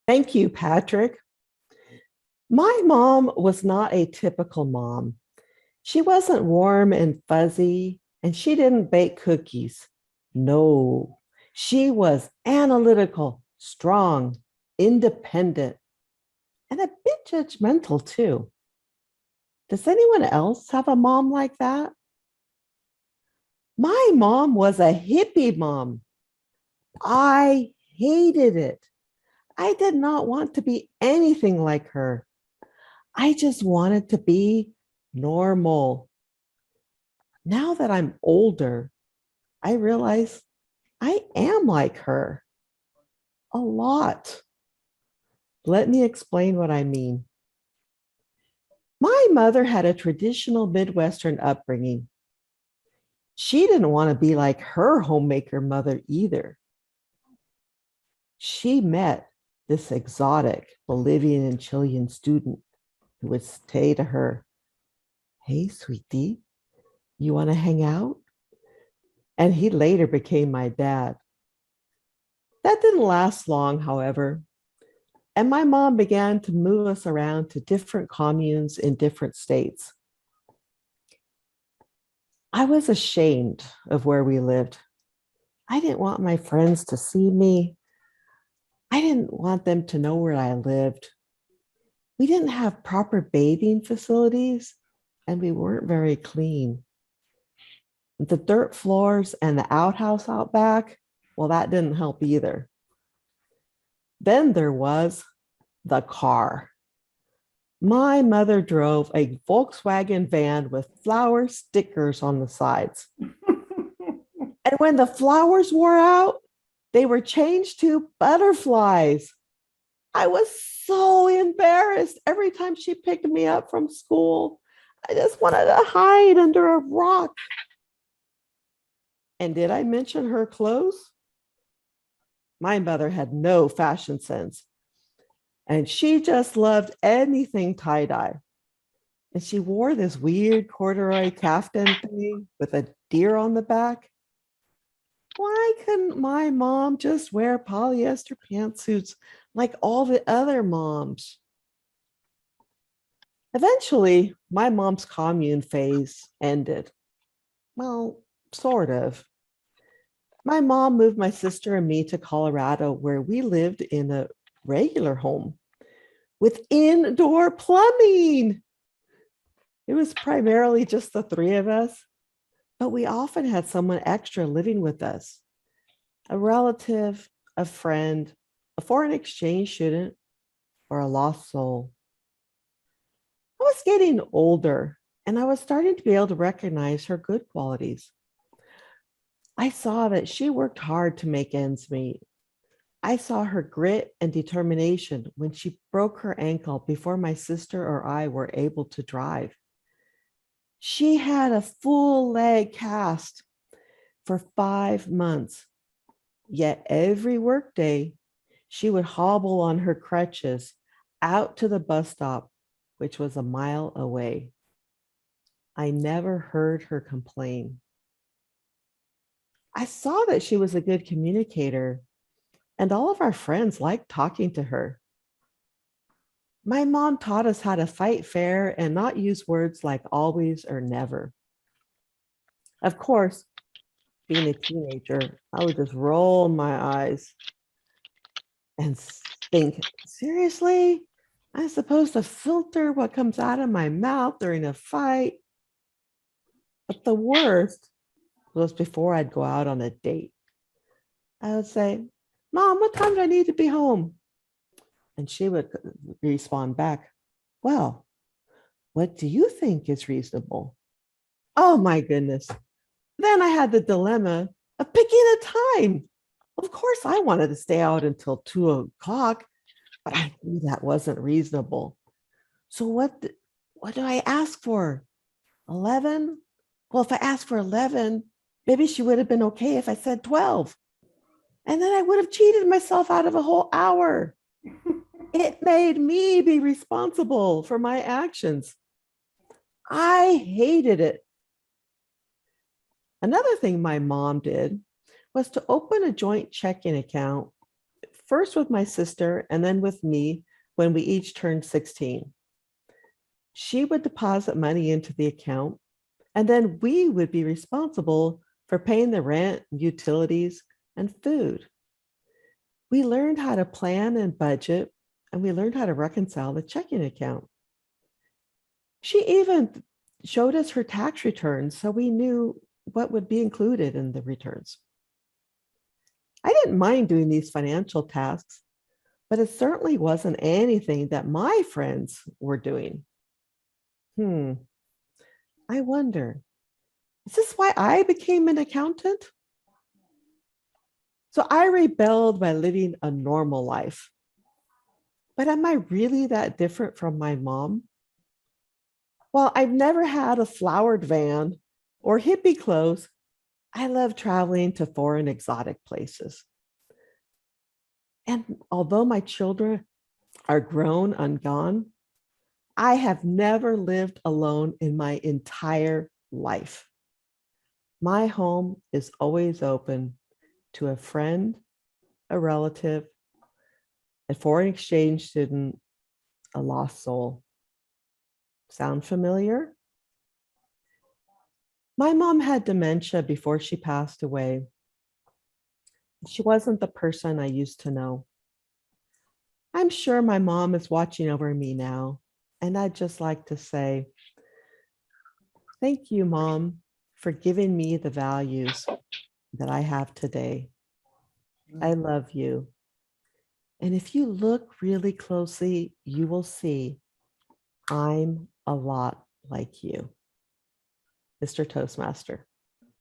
Thank you, Patrick. My mom was not a typical mom. She wasn't warm and fuzzy, and she didn't bake cookies. No, she was analytical, strong, independent, and a bit judgmental too. Does anyone else have a mom like that? My mom was a hippie mom. I hated it. I did not want to be anything like her. I just wanted to be normal. Now that I'm older, I realize I am like her a lot. Let me explain what I mean. My mother had a traditional Midwestern upbringing. She didn't want to be like her homemaker mother either. She met this exotic Bolivian and Chilean student who would say to her, "Hey, sweetie, you want to hang out?" And he later became my dad. That didn't last long, however. And my mom began to move us around to different communes in different states. I was ashamed of where we lived. I didn't want my friends to see me. I didn't want them to know where I lived. We didn't have proper bathing facilities, and we weren't very clean. The dirt floors and the outhouse out back, well, that didn't help either. Then there was the car. My mother drove a Volkswagen van with flower stickers on the sides. And when the flowers wore out, they were changed to butterflies. I was so embarrassed every time she picked me up from school. I just wanted to hide under a rock. And did I mention her clothes? My mother had no fashion sense, and she just loved anything tie dye. And she wore this weird corduroy caftan thing with a deer on the back. Why couldn't my mom just wear polyester pantsuits like all the other moms? Eventually, my mom's commune phase ended. Well, sort of. My mom moved my sister and me to Colorado, where we lived in a regular home with indoor plumbing. It was primarily just the three of us, but we often had someone extra living with us, a relative, a friend, a foreign exchange student, or a lost soul. I was getting older and I was starting to be able to recognize her good qualities. I saw that she worked hard to make ends meet. I saw her grit and determination when she broke her ankle before my sister or I were able to drive. She had a full leg cast for 5 months, yet every workday she would hobble on her crutches out to the bus stop, which was a mile away. I never heard her complain. I saw that she was a good communicator, and all of our friends liked talking to her. My mom taught us how to fight fair and not use words like always or never. Of course, being a teenager, I would just roll my eyes and think, seriously? I'm supposed to filter what comes out of my mouth during a fight? But the worst was before I'd go out on a date. I would say, "Mom, what time do I need to be home?" And she would respond back, "Well, what do you think is reasonable?" Oh my goodness. Then I had the dilemma of picking a time. Of course, I wanted to stay out until 2 o'clock, but I knew that wasn't reasonable. So what do I ask for? 11? Well, if I asked for 11, maybe she would have been okay if I said 12. And then I would have cheated myself out of a whole hour. It made me be responsible for my actions. I hated it. Another thing my mom did was to open a joint checking account first with my sister and then with me when we each turned 16. She would deposit money into the account, and then we would be responsible for paying the rent, utilities, and food. We learned how to plan and budget, and we learned how to reconcile the checking account. She even showed us her tax returns so we knew what would be included in the returns. I didn't mind doing these financial tasks, but it certainly wasn't anything that my friends were doing. I wonder, is this why I became an accountant? So I rebelled by living a normal life. But am I really that different from my mom? Well, I've never had a flowered van or hippie clothes. I love traveling to foreign exotic places. And although my children are grown and gone, I have never lived alone in my entire life. My home is always open to a friend, a relative, a foreign exchange student, a lost soul. Sound familiar? My mom had dementia before she passed away. She wasn't the person I used to know. I'm sure my mom is watching over me now, and I'd just like to say, thank you, Mom, for giving me the values that I have today. I love you. And if you look really closely, you will see I'm a lot like you, Mr. Toastmaster.